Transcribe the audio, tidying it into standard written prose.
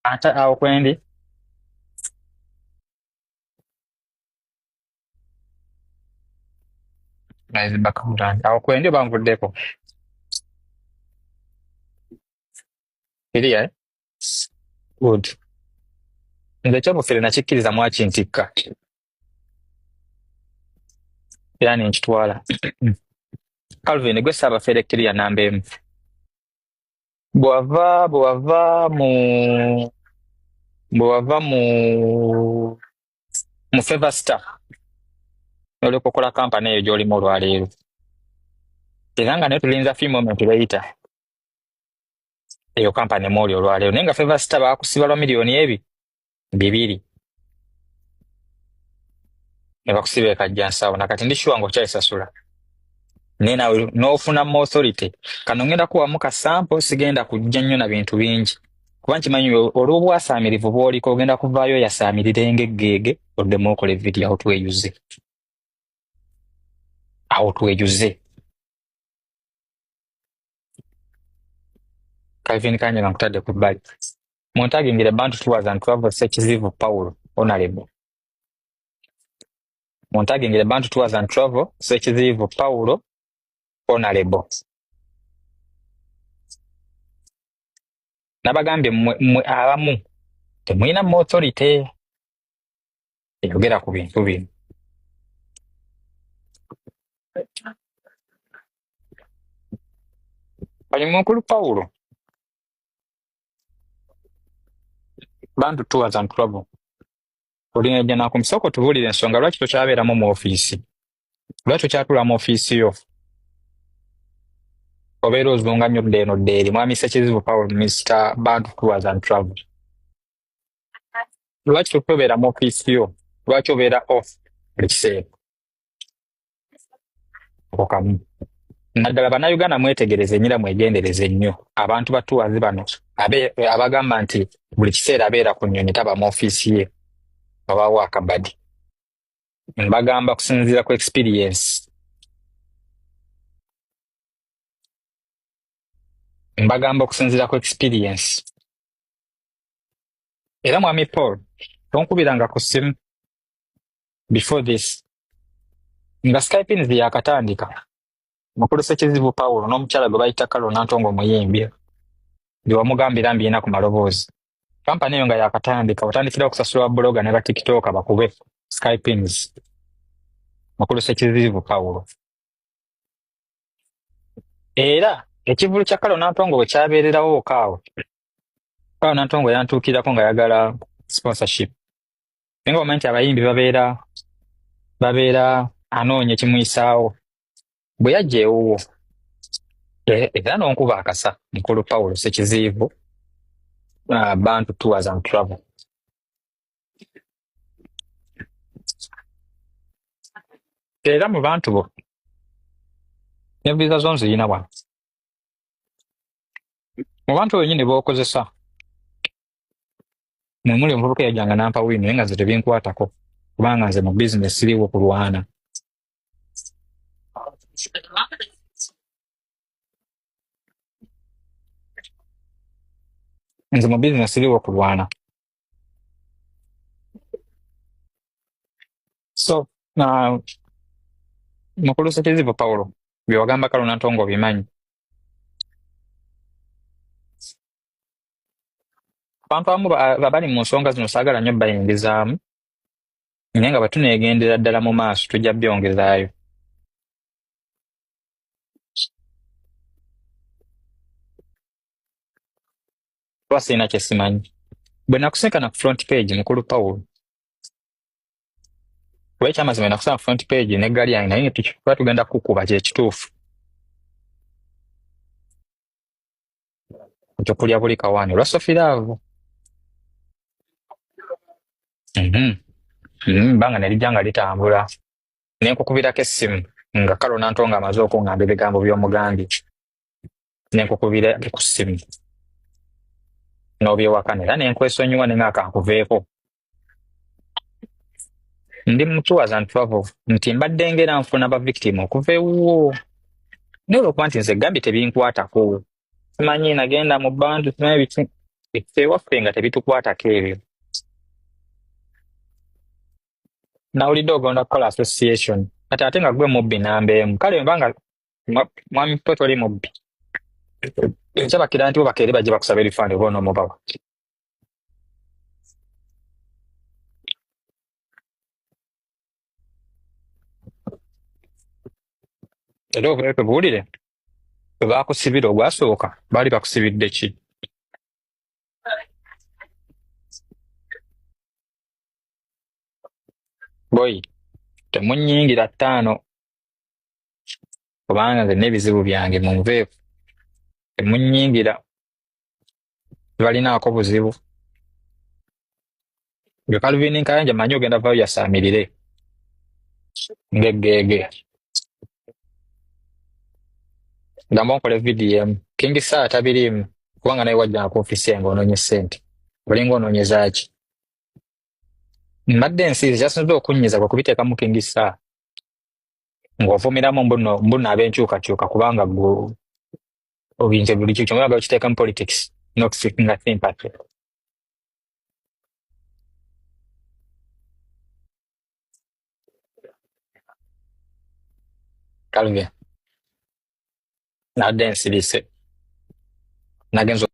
ate awo kwendi naizibakamulangi awo kwendi banvuddeko kiriya good nze ekyobufere nakikkiriza mwakintikka era nenkitwala Calvin gwe Ssaabafere kiriya namba emu bw'wava mu Favour Star olyoka okola kampani eyo gy'olimu olwaleero era nga naye tulinza few moment bayita eyo kampani mwoli olwaleero naye nga Favour Star baakusiba lwa miliyoni 2 ne bakusiba ekajja nsawo nakati ndi sure nga okyayisasula naye nawe n'ofuna mu authority kano ngenda kuwamu ka sample sigenda kujja nnyo na bintu bingi kuba nkimanyi olw'obwasaamirivu bw'oliko ogenda kuvaayo yasaamirire ng'eggeege oddemu okola evidiyo awo tweyuze Calvin Kanye nkutadde ku bbali muntagingire Bantu 2012 Ssekizibu Paulo Honorable muntagingire Bantu 2012 Ssekizibu Paulo Honorable nabagambye mmwe abamu temulina mu authority eyogera ku bintu bino Kalimu mukulu Paulo Bantu 2012 olinajja nakumusoko tubuulire ensonga lwaki tokyabeeramu mu ofiisi lwaki tokyatula mu ofiisi yo obeera ozunga nnyo ddeeno ddeeri mwami Ssekizibu Paulo Mr. Bantu 2012 lwaki tobeera mu ofiisi yo lwaki obeera off buli kiseera okamu naddala bannayuganda mwetegereze nnyira mwegendereze nnyo abantu batuwazi bano abagamba nti buli kiseera abeera ku nnyonyi taba mu ofiisi ye babaawo akabadi mbagamba kusinziira ku experience era mwami Paul tonkubiranga ku ssimu before this nga Skype nzi yakatandika mukulu Ssekizibu Paulo n'omukyala gwe bayita Kalo Nantongo omuyimbi gye wamugambira mbiina ku maloboozi kampani eyo nga yakatandika otandikira okusasula bloga ne ba TikTok bakube Skype nzi mukulu Ssekizibu Paulo era ekivulu kya Kalo Nantongo bwe kyabeererawo okaawo Kalo Nantongo yantuukirako nga yagala sponsorship nga omanyi abayimbi babeera anoonya ekimuyisaawo bwe yajja ewuwo era n'onkuba akasa mukulu Paulo Ssekizibu Bantu 2012 era mu bantu bo ne visa zo nzirina wano mu bantu bennyini b'okozesa muli omuvubuka yajjanga nampa wino naye nga nze tebinkwatako kubanga nze mu bizinesi siriwo kulwana so mukulu Ssekizibu Paulo bye wagamba Kalo Nantongo bimanyi abantu abamu babali mu nsonga zino saagala nnyo bayingizaamu naye nga batuneegendera ddala mu maaso tujja byongezaayo kuba sirina kye simanyi bwe nakusekana ku front page mukulu Paulo kuba ekyamazima nakusanga ku front page n'eggaali yange naye tuba tugenda kukuba kyekituufu ekyokulya buli kawaani olwa sofiraavu banga nelijja nga litambula nenkukubirako essimu nga Kalo Nantongo amaze okuŋŋamba ebigambo by'omugambye nenkukubira ku ssimu n'obyewakana era nenkwesonyiwa ne nga kankuveeko ndi mu 2012 nti mbadde ngera nfuna ba victim okuva ewuwo naye olwokuba nti nze gambye tebinkwatako simanyi nagenda mu bantu simanyi biki Ffe waffe nga tebitukwatako ebyo. Nawulidde ogenda kukola association kati ate nga gwe mubbi namba emu kale mbanga mwami po toli mubbi ekyabakira nti bakeere bajje bakusaba ebifande oba onoomubawa. Era tubuulire bwe baakusibira ogwasooka baali bakusibidde ki? Boyi temunnyingira 5 kubanga nze n'ebizibu byange munveeku. Temunnyingira tebalinaako buzibu. Gwe Calvin Nkayanja manyi ogenda vaayo yasaamirire ng'eggeege. Gamba onkole vidiyo emu King Sir tabiriimu kubanga naye wajja nakuofisi nga onoonye ssente olinga onoonyezaaki. Mbadde ensiizi kyasinze okunnyiza kwe kubiteekamu King Sir ng'ovumiramu mbuno ab'enkyukakyuka kubanga obintu buli kimu kyonna bakiteekamu politics not seeking a sympathy. Calvin nadde ensirise nagenza